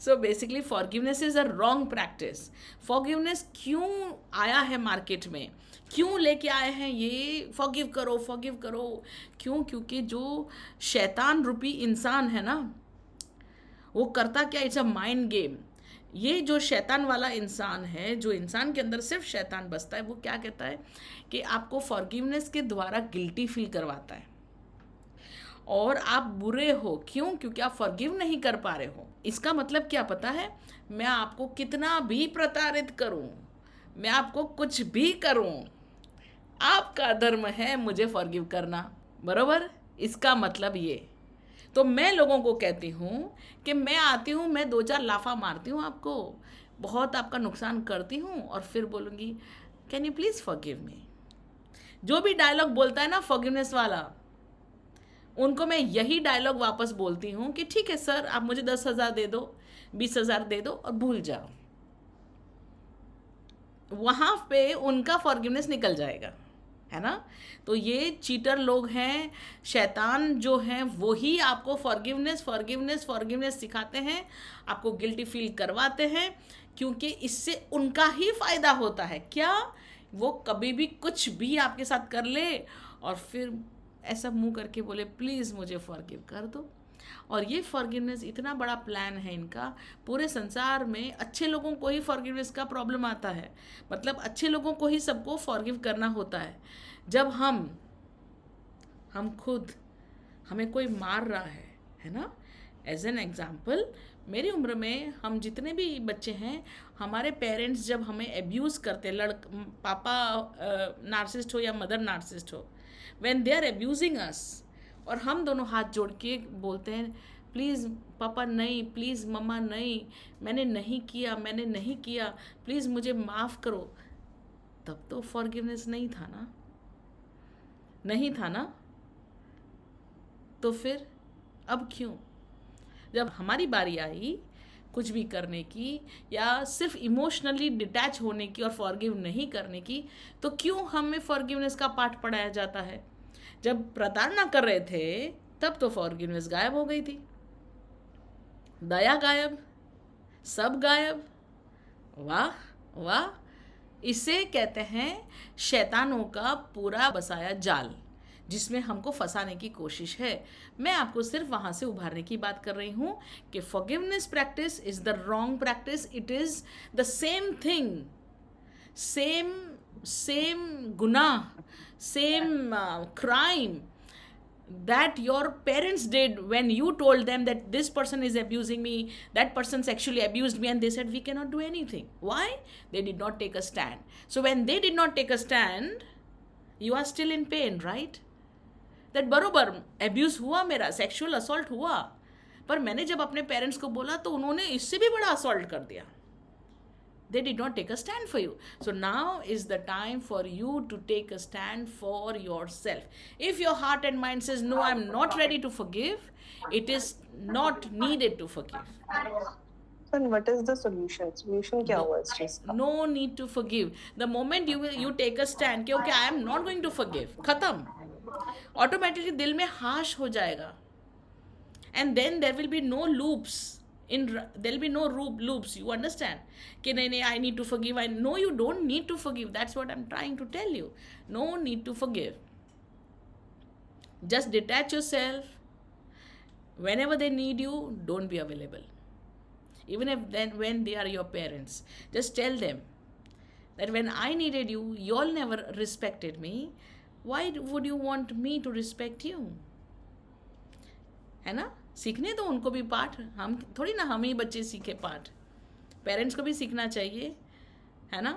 So basically forgiveness is a wrong practice. Forgiveness क्यों आया है मार्केट में, क्यों लेके आए हैं ये फॉरगिव करो फॉरगिव करो, क्यों? क्योंकि जो शैतान रूपी इंसान है ना, वो करता क्या, इट्स अ माइंड गेम. ये जो शैतान वाला इंसान है, जो इंसान के अंदर सिर्फ शैतान बसता है, वो क्या कहता है कि आपको फॉरगिवनेस के द्वारा गिल्टी फील करवाता है और आप बुरे हो. क्यों? क्योंकि आप फॉरगिव नहीं कर पा रहे हो. इसका मतलब क्या पता है? मैं आपको कितना भी प्रताड़ित करूं, मैं आपको कुछ भी करूं, आपका धर्म है मुझे फॉरगिव करना. बरोबर? इसका मतलब ये. तो मैं लोगों को कहती हूँ कि मैं आती हूँ, मैं 2-4 लाफा मारती हूँ आपको, बहुत आपका नुकसान करती हूँ और फिर बोलूँगी can you please forgive me. जो भी डायलॉग बोलता है ना फॉरगिवनेस वाला, उनको मैं यही डायलॉग वापस बोलती हूँ कि ठीक है सर, आप मुझे 10,000 दे दो, 20,000 दे दो और भूल जाओ. वहाँ पे उनका फॉरगिवनेस निकल जाएगा, है ना. तो ये चीटर लोग हैं, शैतान जो हैं, वो ही आपको फॉरगिवनेस फॉरगिवनेस फॉरगिवनेस सिखाते हैं, आपको गिल्टी फील करवाते हैं, क्योंकि इससे उनका ही फ़ायदा होता है. क्या? वो कभी भी कुछ भी आपके साथ कर ले और फिर ऐसा मुंह करके बोले प्लीज़ मुझे फॉरगिव कर दो. और ये फॉरगिवनेस इतना बड़ा प्लान है इनका. पूरे संसार में अच्छे लोगों को ही फॉरगिवनेस का प्रॉब्लम आता है. मतलब अच्छे लोगों को ही सबको फॉरगिव करना होता है. जब हम खुद, हमें कोई मार रहा है ना. एज एन एग्जाम्पल, मेरी उम्र में हम जितने भी बच्चे हैं, हमारे पेरेंट्स जब हमें एब्यूज़ करते, पापा नार्सिस्ट हो या मदर नार्सिस्ट हो, व्हेन दे आर एब्यूजिंग अस, और हम दोनों हाथ जोड़ के बोलते हैं प्लीज़ पापा नहीं, प्लीज़ मम्मा नहीं, मैंने नहीं किया, प्लीज़ मुझे माफ़ करो. तब तो फॉरगिवनेस नहीं था ना. तो फिर अब क्यों? जब हमारी बारी आई कुछ भी करने की या सिर्फ इमोशनली डिटैच होने की और फॉरगिव नहीं करने की, तो क्यों हमें फॉरगिवनेस का पाठ पढ़ाया जाता है? जब प्रताड़ना कर रहे थे तब तो फॉरगिवनेस गायब हो गई थी, दया गायब, सब गायब. वाह वाह. इसे कहते हैं शैतानों का पूरा बसाया जाल, जिसमें हमको फंसाने की कोशिश है. मैं आपको सिर्फ वहाँ से उभारने की बात कर रही हूँ कि forgiveness practice is the wrong practice. It is the same thing, same गुनाह, same crime that your parents did when you told them that this person is abusing me, that person sexually abused me, and they said we cannot do anything. Why? They did not take a stand. So when they did not take a stand, you are still in pain, right? that बरोबर abuse हुआ, मेरा sexual assault हुआ, पर मैंने जब अपने parents को बोला तो उन्होंने इससे भी बड़ा assault कर दिया. They did not take a stand for you. So now is the time for you to take a stand for yourself. If your heart and mind says, no, I'm not ready to forgive, it is not needed to forgive. And what is the solution? Solution क्या हुआ इस चीज का? No need to forgive. The moment you take a stand कि okay, I am not going to forgive, खत्म. Automatically दिल में हाश हो जाएगा. And then there will be no loops. There'll be no loops. You understand? कि नहीं, I need to forgive. No, you don't need to forgive. That's what I'm trying to tell you. No need to forgive. Just detach yourself. Whenever they need you, don't be available. Even when they are your parents, just tell them that when I needed you, you all never respected me. Why would you want me to respect you? है ना. सीखने दो उनको भी पाठ. हम थोड़ी ना हम ही बच्चे सीखे पाठ. पेरेंट्स को भी सीखना चाहिए, है ना.